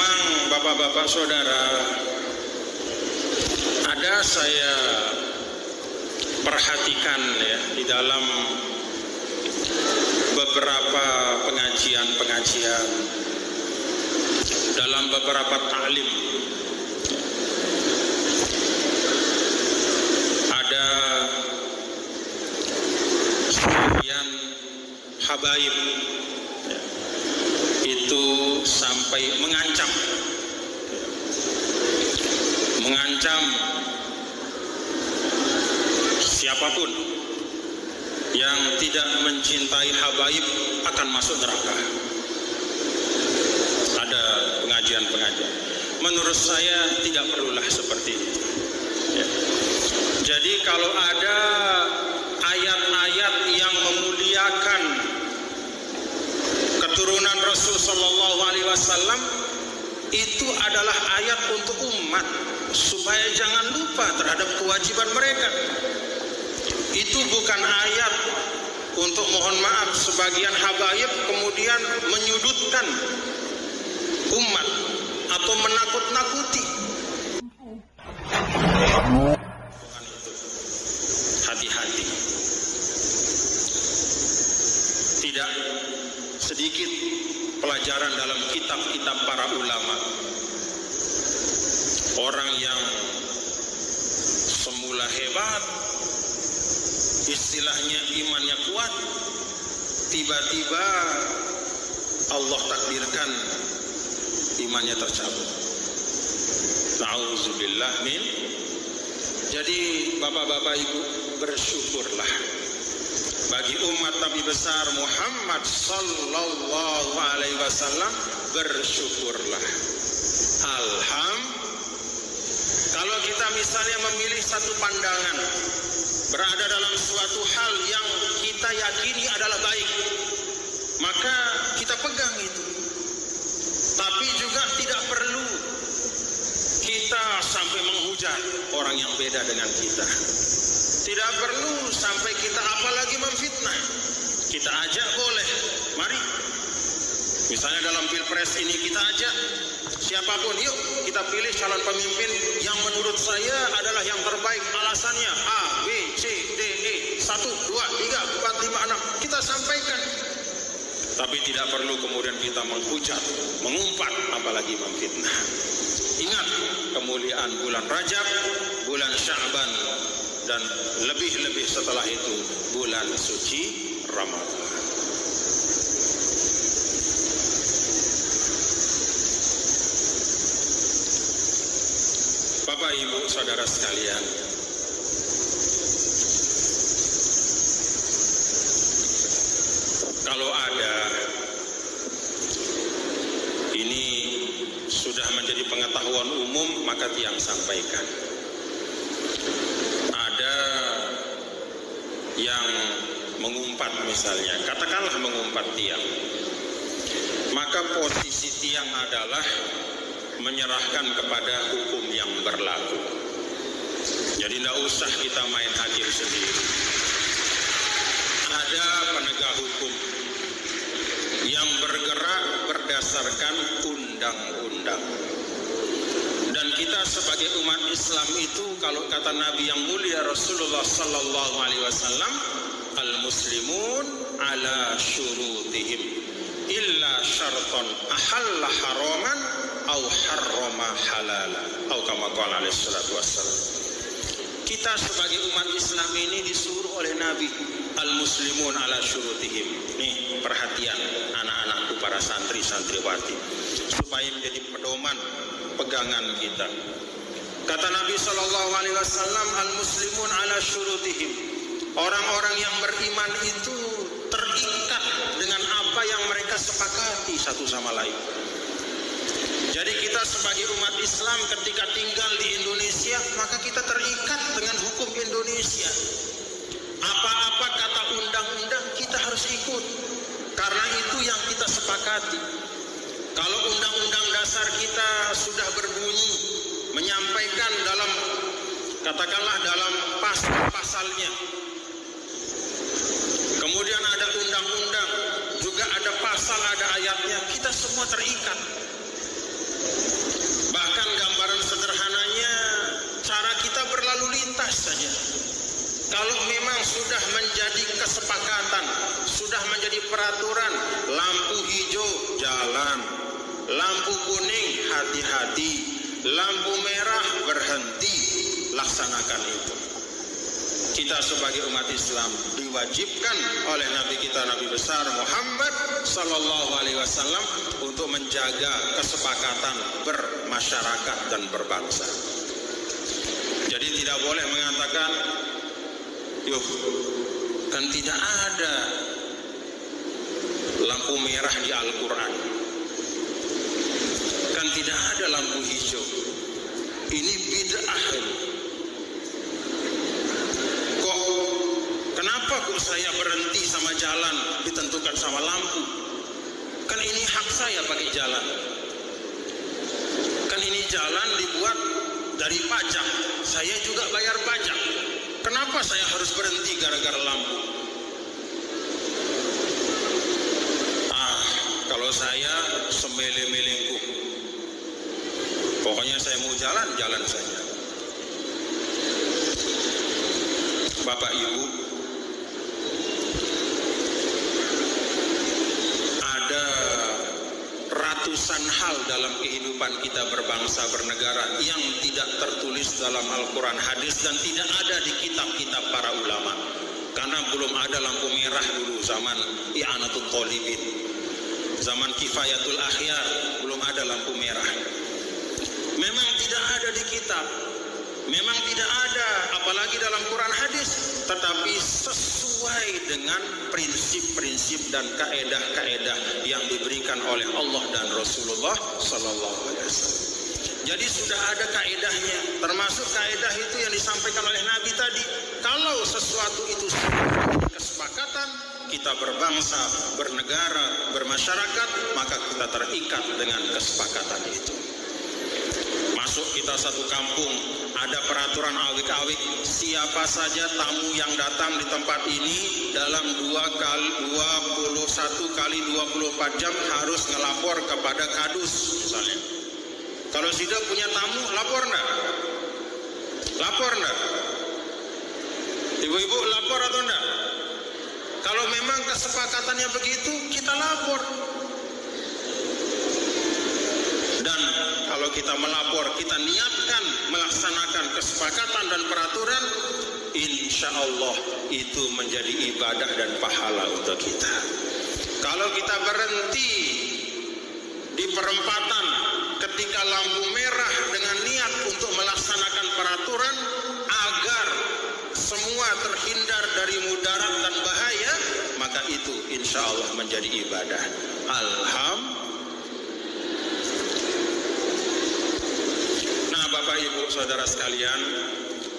memang bapak-bapak saudara, ada saya perhatikan ya di dalam beberapa pengajian, dalam beberapa ta'lim, ada sebagian habaib ya, itu sampai mengancam siapapun yang tidak mencintai habaib akan masuk neraka. Ada pengajian. Menurut saya tidak perlulah seperti itu ya. Jadi kalau ada ayat-ayat yang memuliakan keturunan Rasul sallallahu alaihi wasallam, itu adalah ayat untuk umat supaya jangan lupa terhadap kewajiban mereka. Itu bukan ayat untuk, mohon maaf, sebagian habaib kemudian menyudutkan umat atau menakut-nakuti. Bukan itu. Hati-hati. Tidak sedikit pelajaran dalam kitab-kitab para ulama. Orang yang semula hebat, istilahnya imannya kuat, tiba-tiba Allah takdirkan imannya tercabut. Na'udzubillah min. Jadi bapak-bapak ibu, bersyukurlah bagi umat Nabi besar Muhammad sallallahu alaihi wasallam, bersyukurlah. Kalau kita misalnya memilih satu pandangan, berada dalam suatu hal yang kita yakini adalah baik, maka kita pegang itu. Tapi juga tidak perlu kita sampai menghujat orang yang beda dengan kita. Tidak perlu sampai kita apalagi memfitnah. Kita ajak boleh, mari. Misalnya dalam pilpres ini kita ajak siapapun, yuk kita pilih calon pemimpin yang menurut saya adalah yang terbaik. Alasannya A, B, C, D, E, 1, 2, 3, 4, 5, 6. Kita sampaikan. Tapi tidak perlu kemudian kita menghujat, mengumpat, apalagi memfitnah. Ingat kemuliaan bulan Rajab, bulan Sya'ban, dan lebih-lebih setelah itu bulan suci Ramadan. Bapak Ibu saudara sekalian, kalau ada, ini sudah menjadi pengetahuan umum, maka tiang sampaikan. Ada yang mengumpat misalnya, katakanlah mengumpat tiang, maka posisi tiang adalah menyerahkan kepada hukum yang berlaku. Jadi tidak usah kita main hakim sendiri. Ada penegak hukum yang bergerak berdasarkan undang-undang. Dan kita sebagai umat Islam itu, kalau kata Nabi yang mulia Rasulullah sallallahu alaihi wasallam, al-muslimun ala syurutihim illa syarton ahalla haraman au harrama halala, au kama qala alaihi salatu wassalam. Kita sebagai umat Islam ini disuruh oleh Nabi, al-muslimun ala syurutihim. Nih perhatian anak-anakku, para santri santriwati, supaya menjadi pedoman pegangan kita. Kata Nabi sallallahu alaihi wasallam, al-muslimun ala syurutihim. Orang-orang yang beriman itu terikat dengan apa yang mereka sepakati satu sama lain. Jadi kita sebagai umat Islam ketika tinggal di Indonesia, maka kita terikat dengan hukum Indonesia. Apa-apa kata undang-undang kita harus ikut, karena itu yang kita sepakati. Kalau undang-undang dasar kita sudah berbunyi, menyampaikan dalam, katakanlah dalam pasalnya, kemudian ada undang-undang, juga ada pasal, ada ayatnya, kita semua terikat. Bahkan gambaran sederhananya, cara kita berlalu lintas saja. Kalau memang sudah menjadi kesepakatan, sudah menjadi peraturan, lampu hijau jalan, lampu kuning hati-hati, lampu merah berhenti, laksanakan itu. Kita sebagai umat Islam diwajibkan oleh Nabi kita, Nabi besar Muhammad sallallahu alaihi wasallam, untuk menjaga kesepakatan bermasyarakat dan berbangsa. Jadi tidak boleh mengatakan, "Yuh, kan tidak ada lampu merah di Al-Quran, kan tidak ada lampu hijau, ini bid'ah. Kenapa kok saya berhenti sama jalan ditentukan sama lampu? Kan ini hak saya pakai jalan. Kan ini jalan dibuat dari pajak, saya juga bayar pajak. Kenapa saya harus berhenti gara-gara lampu?" Kalau saya semele-melengku, pokoknya saya mau jalan saja. Bapak Ibu, ada ratusan hal dalam kehidupan kita berbangsa bernegara yang tidak tertulis dalam Al-Quran, hadis, dan tidak ada di kitab-kitab para ulama. Karena belum ada lampu merah dulu zaman I'anatul Thalibin, zaman Kifayatul Akhyar, belum ada lampu merah. Memang tidak ada di kitab, memang tidak ada apalagi dalam Quran hadis, tetapi sesuai dengan prinsip-prinsip dan kaedah-kaedah yang diberikan oleh Allah dan Rasulullah sallallahu alaihi wasallam. Jadi sudah ada kaedahnya, termasuk kaedah itu yang disampaikan oleh Nabi tadi. Kalau sesuatu itu sudah kesepakatan, kita berbangsa, bernegara, bermasyarakat, maka kita terikat dengan kesepakatan itu. Masuk kita satu kampung, ada peraturan awik-awik, siapa saja tamu yang datang di tempat ini dalam 21 kali 24 jam harus ngelapor kepada kadus misalnya. Kalau sudah punya tamu, lapor enggak? Lapor enggak? Ibu-ibu lapor atau enggak? Kalau memang kesepakatannya begitu, kita lapor. Dan kalau kita melapor, kita niatkan melaksanakan kesepakatan dan peraturan, insya Allah itu menjadi ibadah dan pahala untuk kita. Kalau kita berhenti di perempatan ketika lampu merah dengan niat untuk melaksanakan peraturan agar semua terhindar dari mudarat dan bahaya, maka itu insya Allah menjadi ibadah. Nah, Bapak Ibu Saudara sekalian,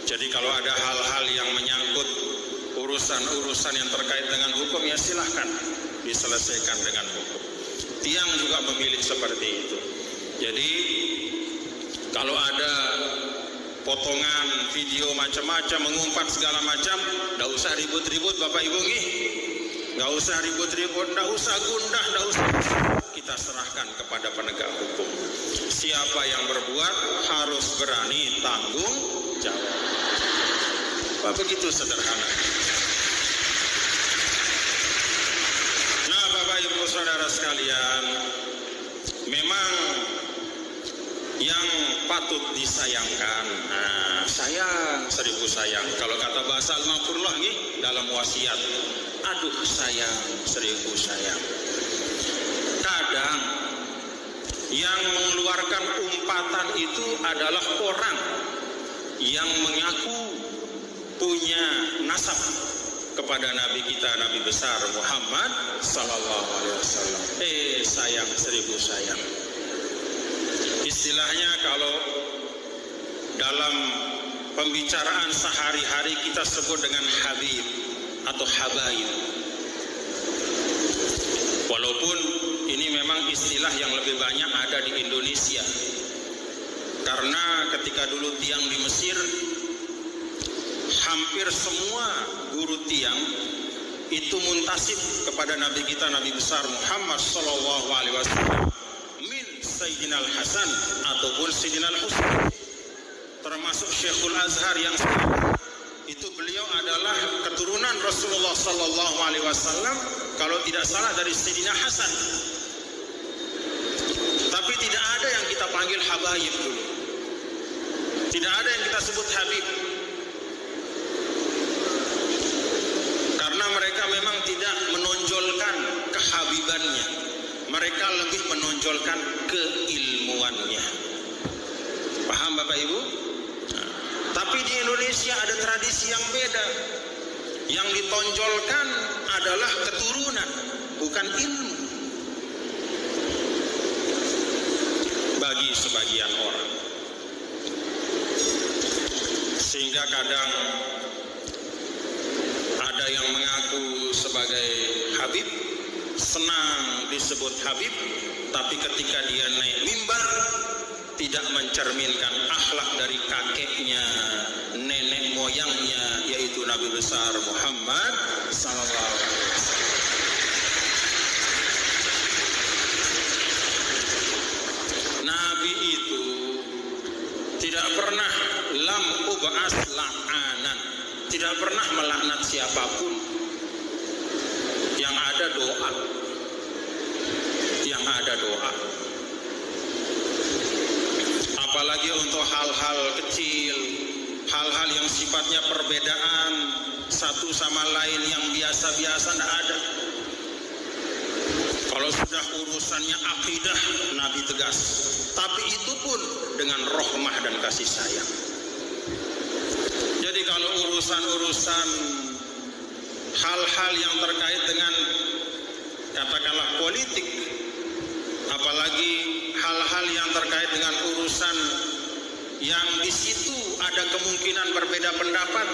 jadi kalau ada hal-hal yang menyangkut urusan-urusan yang terkait dengan hukum, ya silahkan diselesaikan dengan hukum. Tiang juga memilih seperti itu. Jadi kalau ada potongan video macam-macam, mengumpat segala macam, nggak usah ribut-ribut Bapak Ibu nih, nggak usah ribut-ribut, nggak usah gundah, nggak usah. Kita serahkan kepada penegak hukum. Siapa yang berbuat harus berani tanggung jawab. Begitu sederhana. Nah, Bapak Ibu Saudara sekalian, memang yang patut disayangkan, sayang, seribu sayang. Kalau kata bahasa Al-Maqurlah nih dalam wasiat, aduh sayang, seribu sayang. Kadang yang mengeluarkan umpatan itu adalah orang yang mengaku punya nasab kepada Nabi kita, Nabi besar Muhammad sallallahu alaihi wasallam. Sayang, seribu sayang. Istilahnya kalau dalam pembicaraan sehari-hari kita sebut dengan habib atau habaib. Walaupun ini memang istilah yang lebih banyak ada di Indonesia. Karena ketika dulu tiang di Mesir, hampir semua guru tiang itu muntasib kepada Nabi kita, Nabi besar Muhammad sallallahu alaihi wasallam. Min Sayyidina Al-Hasan ataupun Sayyidina Al-Husain. Termasuk Syekhul Azhar yang itu beliau adalah keturunan Rasulullah sallallahu alaihi wasallam, kalau tidak salah dari Sayyidina Hasan. Tapi tidak ada yang kita panggil habaib dulu. Tidak ada yang kita sebut habib. Karena mereka memang tidak menonjolkan kehabibannya. Mereka lebih menonjolkan keilmuannya. Paham Bapak Ibu? Nah, tapi di Indonesia ada tradisi yang beda. Yang ditonjolkan adalah keturunan, bukan ilmu. Bagi sebagian orang. Sehingga kadang ada yang mengaku sebagai habib, senang disebut habib, tapi ketika dia naik mimbar tidak mencerminkan akhlak dari kakeknya, nenek moyangnya, yaitu Nabi besar Muhammad sallallahu alaihi wasallam. Nabi itu tidak pernah lam ub'as la'anan, tidak pernah melaknat siapapun. Yang ada doa. Yang ada doa. Apalagi untuk hal-hal kecil, hal-hal yang sifatnya perbedaan satu sama lain yang biasa-biasa tidak ada. Kalau sudah urusannya akidah, Nabi tegas. Tapi itu pun dengan rahmah dan kasih sayang. Jadi kalau urusan-urusan hal-hal yang terkait dengan katakanlah politik, apalagi hal-hal yang terkait dengan urusan yang di situ ada kemungkinan berbeda pendapat,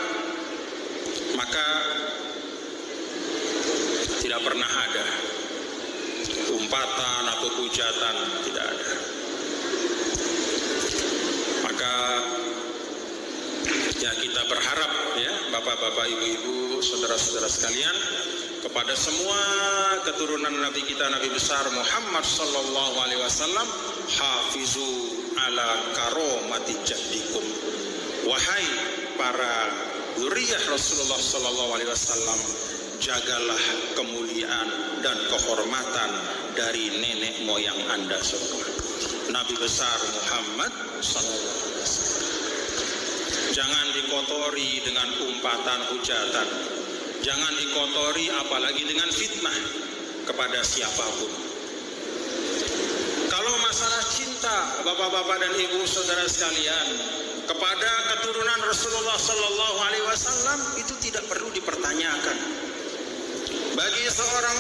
maka tidak pernah ada umpatan atau hujatan, tidak ada. Maka ya kita berharap ya bapak-bapak, ibu-ibu, saudara-saudara sekalian, kepada semua keturunan Nabi kita, Nabi besar Muhammad sallallahu alaihi wasallam, hafizu ala karomati jaddikum. Wahai para zuriyah Rasulullah sallallahu alaihi wasallam, jagalah kemuliaan dan kehormatan dari nenek moyang Anda semua. Nabi besar Muhammad sallallahu alaihi wasallam. Jangan dikotori dengan umpatan hujatan. Jangan dikotori apalagi dengan fitnah kepada siapapun. Kalau masalah cinta, bapak-bapak dan ibu saudara sekalian, kepada keturunan Rasulullah sallallahu alaihi wasallam, itu tidak perlu dipertanyakan. Bagi seorang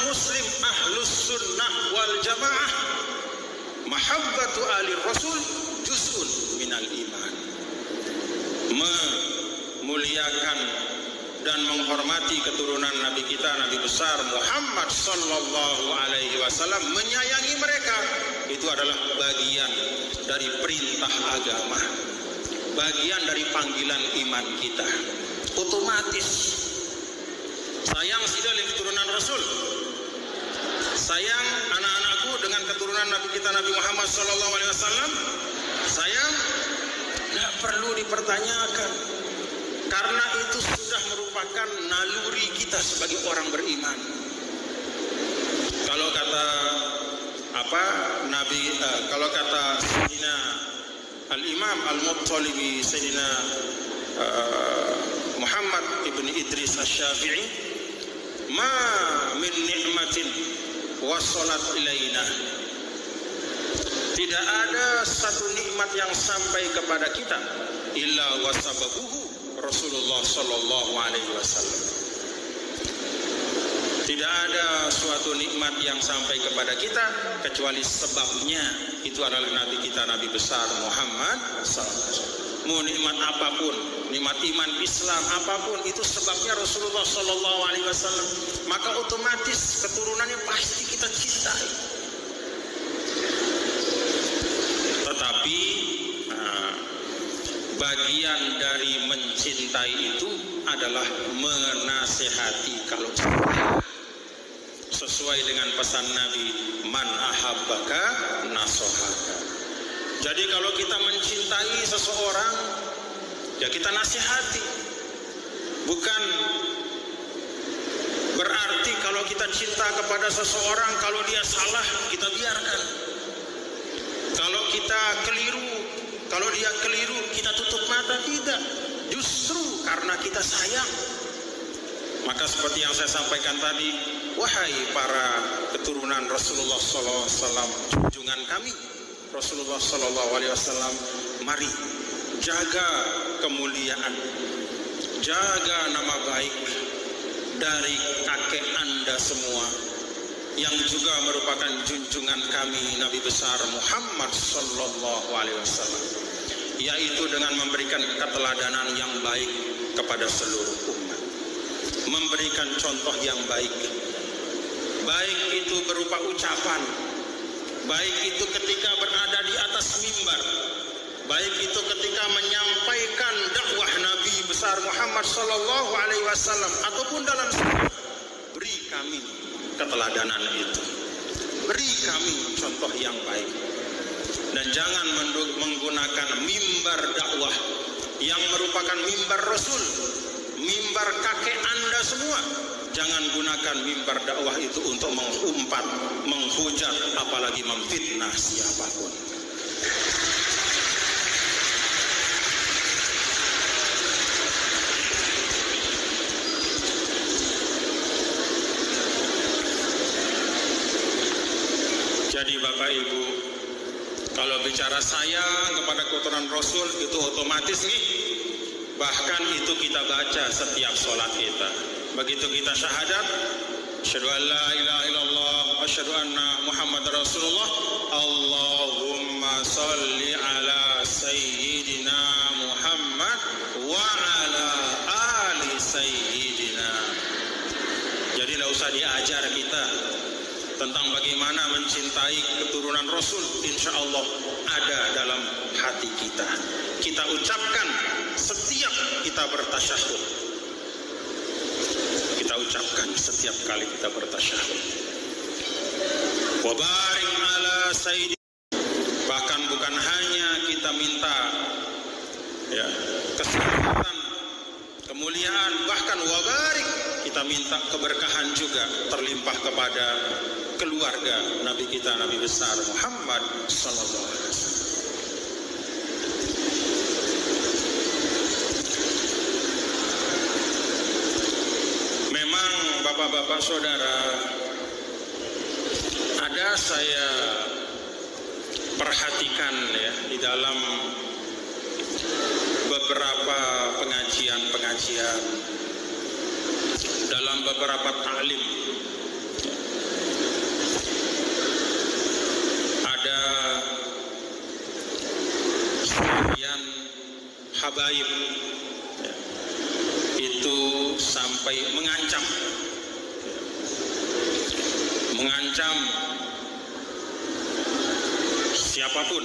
muslim ahlus sunnah wal jamaah, mahabbatu ali rasul juz'un minal iman. Memuliakan dan menghormati keturunan Nabi kita, Nabi besar Muhammad sallallahu alaihi wasallam, menyayangi mereka, itu adalah bagian dari perintah agama, bagian dari panggilan iman kita. Otomatis sayang tidak oleh keturunan Rasul, sayang anak-anakku dengan keturunan Nabi kita Nabi Muhammad sallallahu alaihi wasallam, sayang, tidak perlu dipertanyakan. Karena itu sudah merupakan naluri kita sebagai orang beriman. Kalau kata kalau kata Sayyidina Al-Imam Al-Muttalibi, Sayyidina Muhammad ibn Idris Asy-Syafi'i, ma min ni'matin wasalat ilaina, tidak ada satu nikmat yang sampai kepada kita illa wasababuhu Rasulullah sallallahu alaihi wasallam. Tidak ada suatu nikmat yang sampai kepada kita kecuali sebabnya itu adalah Nabi kita, Nabi besar Muhammad sallallahu alaihi wasallam. Mau nikmat apapun, nikmat iman Islam apapun, itu sebabnya Rasulullah sallallahu alaihi wasallam. Maka otomatis keturunannya pasti kita cintai. Tetapi bagian dari mencintai itu adalah menasehati kalau sesuai dengan pesan Nabi, man ahabbaka nasohaka. Jadi kalau kita mencintai seseorang, ya kita nasihati. Bukan berarti kalau kita cinta kepada seseorang, kalau dia salah kita biarkan. Kalau kita keliru, kalau dia keliru kita tutup mata, tidak. Justru karena kita sayang. Maka seperti yang saya sampaikan tadi, wahai para keturunan Rasulullah SAW, junjungan kami Rasulullah SAW, mari jaga kemuliaan, jaga nama baik dari kakek Anda semua yang juga merupakan junjungan kami Nabi besar Muhammad SAW, yaitu dengan memberikan keteladanan yang baik kepada seluruh umat, memberikan contoh yang baik, baik itu berupa ucapan, baik itu ketika berada di atas mimbar, baik itu ketika menyampaikan dakwah Nabi besar Muhammad SAW, ataupun dalam sholat. Beri kami keteladanan itu, beri kami contoh yang baik, dan jangan menggunakan mimbar dakwah yang merupakan mimbar Rasul, mimbar kakek Anda semua. Jangan gunakan mimbar dakwah itu untuk mengumpat, menghujat, apalagi memfitnah siapapun. Jadi Bapak Ibu, kalau bicara sayang kepada keturunan Rasul itu otomatis nih, bahkan itu kita baca setiap sholat kita. Begitu kita syahadat, asyhadu an la ilaha illallah wa asyhadu anna Muhammad Rasulullah, Allahumma sholli ala sayyidina Muhammad wa ala ali sayyidina. Jadi tidak usah diajar kita tentang bagaimana mencintai keturunan Rasul, insya Allah ada dalam hati kita. Kita ucapkan setiap kita bertasyahud. Kita ucapkan setiap kali kita bertasyahud. Wa barik ala sayyidina. Bahkan bukan hanya kita minta ya keselamatan, kemuliaan, bahkan wa barik, kita minta keberkahan juga terlimpah kepada keluarga Nabi kita, Nabi besar Muhammad sallallahu alaihi wasallam. Memang Bapak-bapak saudara, ada saya perhatikan ya di dalam beberapa pengajian, dalam beberapa ta'lim, ada sebagian habaib ya, itu sampai mengancam siapapun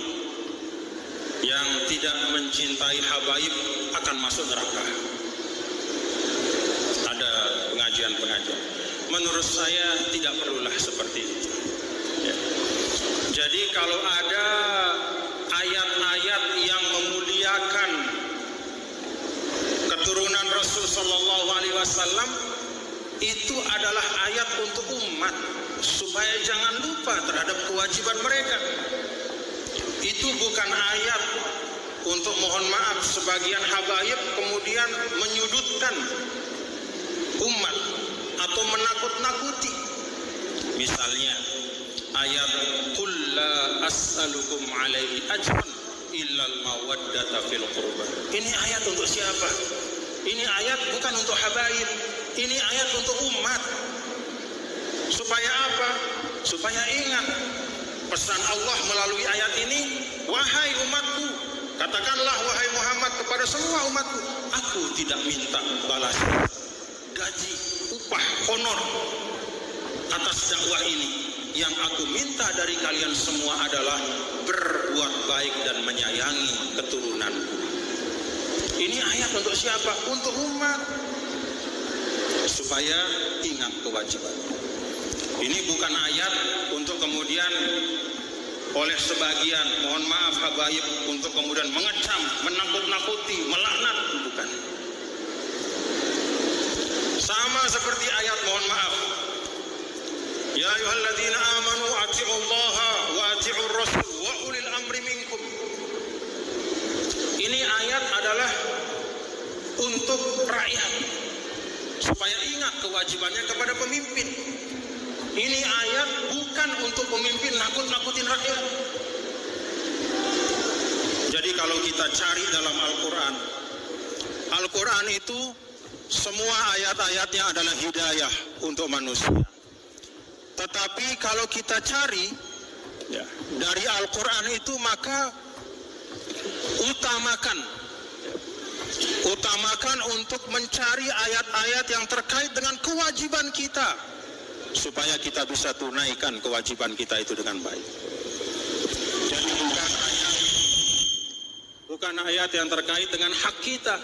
yang tidak mencintai habaib akan masuk neraka. Ada pengajian. Menurut saya tidak perlulah seperti itu ya. Jadi kalau ada ayat-ayat yang memuliakan keturunan Rasul sallallahu alaihi wasallam, itu adalah ayat untuk umat supaya jangan lupa terhadap kewajiban mereka. Itu bukan ayat untuk, mohon maaf, sebagian habaib kemudian menyudutkan umat atau menakut-nakuti. Misalnya ayat qul la as'alukum alaihi ajran illal mawaddata fil qurba. Ini ayat untuk siapa? Ini ayat bukan untuk habaib. Ini ayat untuk umat. Supaya apa? Supaya ingat pesan Allah melalui ayat ini, wahai umatku, katakanlah wahai Muhammad kepada semua umatku, aku tidak minta balasan, gaji, upah, honor atas dakwah ini. Yang aku minta dari kalian semua adalah berbuat baik dan menyayangi keturunanku. Ini ayat untuk siapa? Untuk umat, supaya ingat kewajiban. Ini bukan ayat untuk kemudian oleh sebagian, mohon maaf habaib, untuk kemudian mengecam, menakut-nakuti, melaknat, bukan. Sama seperti ayat mohon maaf, ya ayyuhalladzina amanu ati'ullaha wa ati'ur rasul wa ulil amri minkum. Ini ayat adalah untuk rakyat supaya ingat kewajibannya kepada pemimpin. Ini ayat bukan untuk pemimpin nakut-nakutin rakyat. Jadi kalau kita cari dalam Al-Quran, Al-Quran itu semua ayat-ayatnya adalah hidayah untuk manusia. Tetapi kalau kita cari dari Al-Quran itu, maka utamakan untuk mencari ayat-ayat yang terkait dengan kewajiban kita, supaya kita bisa tunaikan kewajiban kita itu dengan baik. Jadi bukan ayat yang terkait dengan hak kita.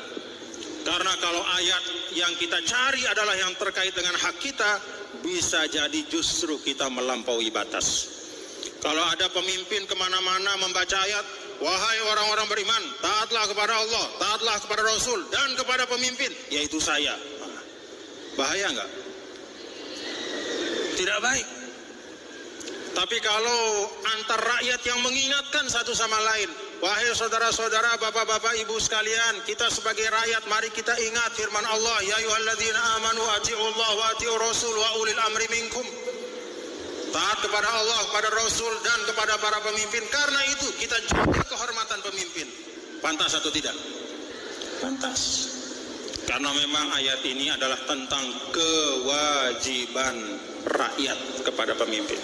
Karena kalau ayat yang kita cari adalah yang terkait dengan hak kita, bisa jadi justru kita melampaui batas. Kalau ada pemimpin kemana-mana membaca ayat, wahai orang-orang beriman, taatlah kepada Allah, taatlah kepada Rasul, dan kepada pemimpin, yaitu saya. Bahaya nggak? Tidak baik. Tapi kalau antar rakyat yang mengingatkan satu sama lain, wahai saudara-saudara, bapak-bapak, ibu sekalian, kita sebagai rakyat, mari kita ingat firman Allah, ya ayyuhalladzina amanu ati'ullaha wa ati'ur rasul wa ulil amri minkum. Taat kepada Allah, kepada Rasul, dan kepada para pemimpin. Karena itu kita jaga kehormatan pemimpin. Pantas atau tidak? Pantas. Karena memang ayat ini adalah tentang kewajiban rakyat kepada pemimpin.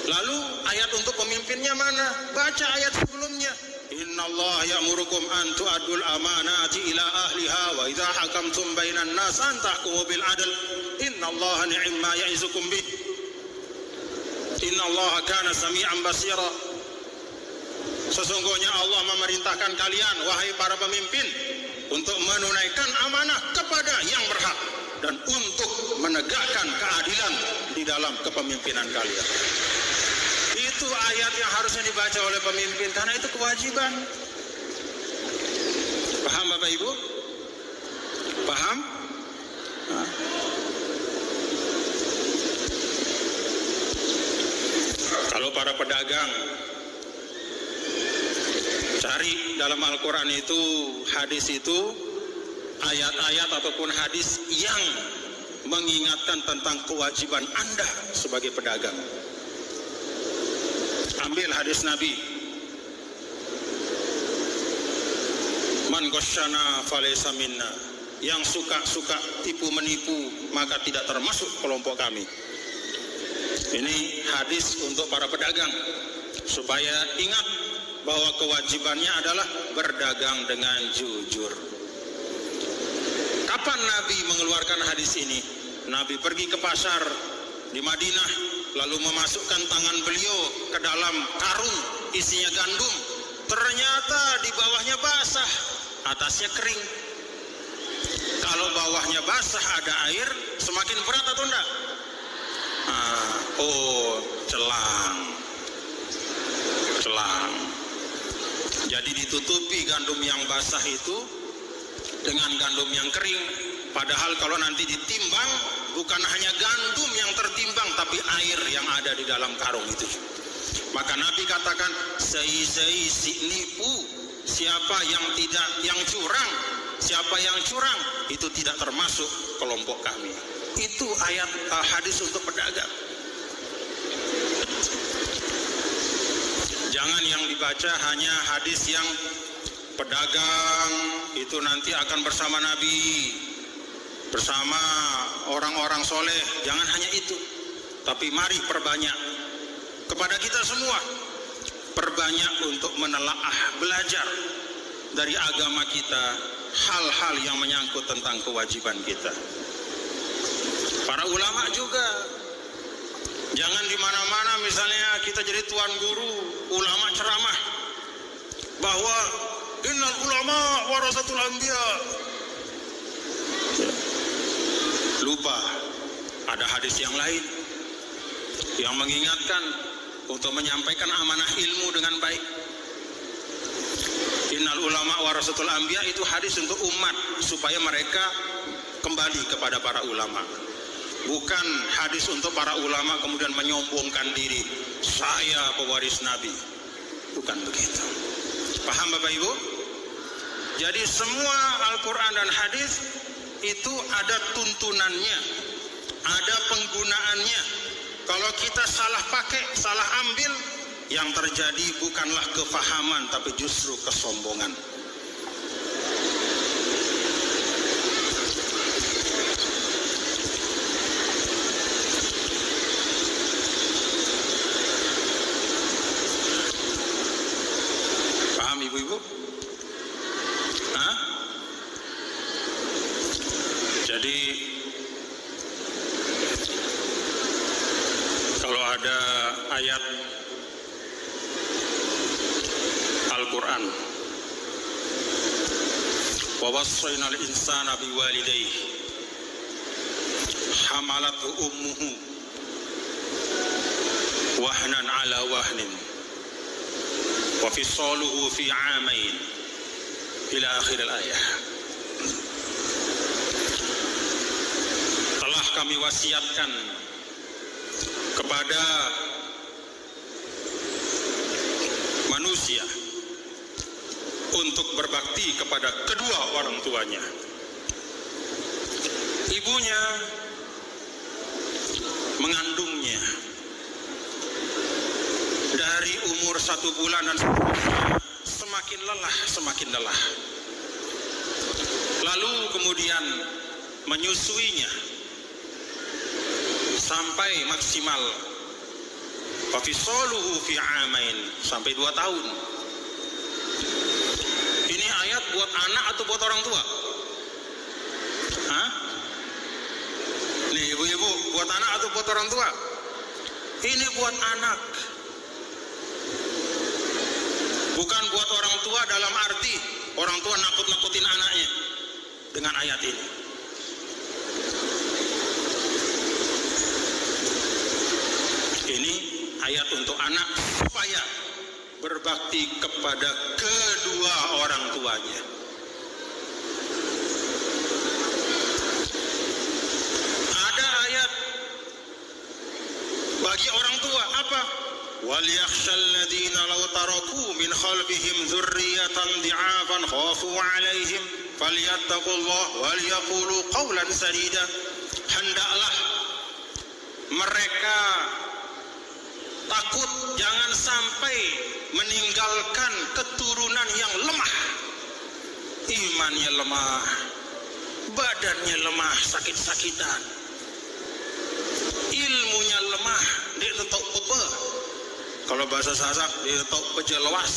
Lalu ayat untuk pemimpinnya mana? Baca ayat sebelumnya. Innallaha ya'murukum an tu'addul amanati ila ahliha wa idza hakamtum bainan nas an tahkumu bil adl. Innallaha ni'ma ya'izukum bih. Innallaha kana sami'an basira. Sesungguhnya Allah memerintahkan kalian, wahai para pemimpin, untuk menunaikan amanah kepada yang berhak dan untuk menegakkan keadilan di dalam kepemimpinan kalian. Itu ayat yang harusnya dibaca oleh pemimpin, karena itu kewajiban. Paham Bapak Ibu? Paham? Nah. Kalau para pedagang cari dalam Al-Quran itu, hadis itu, ayat-ayat ataupun hadis yang mengingatkan tentang kewajiban Anda sebagai pedagang. Ambil hadis Nabi, man ghasyana falaysa minna, yang suka-suka tipu menipu maka tidak termasuk kelompok kami. Ini hadis untuk para pedagang supaya ingat bahwa kewajibannya adalah berdagang dengan jujur. Kapan Nabi mengeluarkan hadis ini? Nabi pergi ke pasar di Madinah, lalu memasukkan tangan beliau ke dalam karung isinya gandum. Ternyata di bawahnya basah, atasnya kering. Kalau bawahnya basah ada air, semakin berat atau enggak? Celang. Jadi ditutupi gandum yang basah itu dengan gandum yang kering. Padahal kalau nanti ditimbang, bukan hanya gandum yang tertimbang, tapi air yang ada di dalam karung itu. Maka Nabi katakan, sei-sei si nipu, siapa yang curang, siapa yang curang, itu tidak termasuk kelompok kami. Itu ayat hadis untuk pedagang. Jangan yang dibaca hanya hadis yang pedagang itu nanti akan bersama Nabi, bersama orang-orang soleh. Jangan hanya itu, tapi mari perbanyak kepada kita semua, perbanyak untuk menelaah, belajar dari agama kita hal-hal yang menyangkut tentang kewajiban kita. Para ulama juga, jangan di mana-mana misalnya kita jadi tuan guru, ulama ceramah bahwa innal ulama warasatul anbiya. Lupa ada hadis yang lain. yang mengingatkan untuk menyampaikan amanah ilmu dengan baik. Innal ulama warasatul anbiya, itu hadis untuk umat supaya mereka kembali kepada para ulama. Bukan hadis untuk para ulama kemudian menyombongkan diri, saya pewaris Nabi. Bukan begitu. Paham Bapak Ibu? Jadi semua Al-Quran dan hadis itu ada tuntunannya, ada penggunaannya. Kalau kita salah pakai, salah ambil, yang terjadi bukanlah kefahaman tapi justru kesombongan. Paham ibu-ibu? Hah? Jadi kalau ada ayat Al-Quran, wa wassaynal insana biwalidayhi hamalathu ummuhu wahnan ala wahnin wa fisaluhu fi 'amain ila akhir al-ayah. Telah kami wasiatkan kepada manusia untuk berbakti kepada kedua orang tuanya. Ibunya mengandungnya dari umur 1 bulan dan semakin lelah. Lalu kemudian menyusuinya sampai maksimal wa fisaluhu fi 'amain, sampai 2 tahun. Ini ayat buat anak atau buat orang tua? Hah? Nih ibu-ibu, buat anak atau buat orang tua? Ini buat anak. Bukan buat orang tua dalam arti orang tua nakut-nakutin anaknya dengan ayat ini. Ini ayat untuk anak supaya berbakti kepada kedua orang tuanya. Ada ayat bagi orang tua apa? وَلْيَخْشَى الَّذِينَ لَوْ تَرَكُوا مِنْ خَلْفِهِمْ ذُرِّيَّةً ضِعَافًا خَافُوا عَلَيْهِمْ فَلْيَتَّقُوا اللَّهَ وَلْيَقُولُوا قَوْلًا سَدِيدًا. Hendaklah mereka takut jangan sampai meninggalkan keturunan yang lemah, imannya lemah, badannya lemah, sakit-sakitan, ilmunya lemah, dia tetap pebe. Kalau bahasa Sasak, dia tetap pejelewas,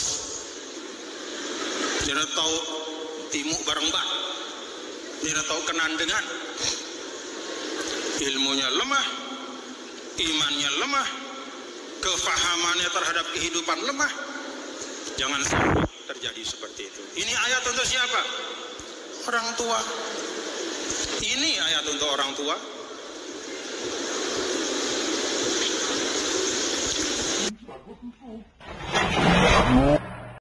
dia tahu timuk bareng-bareng, dia tahu kenandengan, ilmunya lemah, imannya lemah, kefahamannya terhadap kehidupan lemah. Jangan sampai terjadi seperti itu. Ini ayat untuk siapa? Orang tua. Ini ayat untuk orang tua.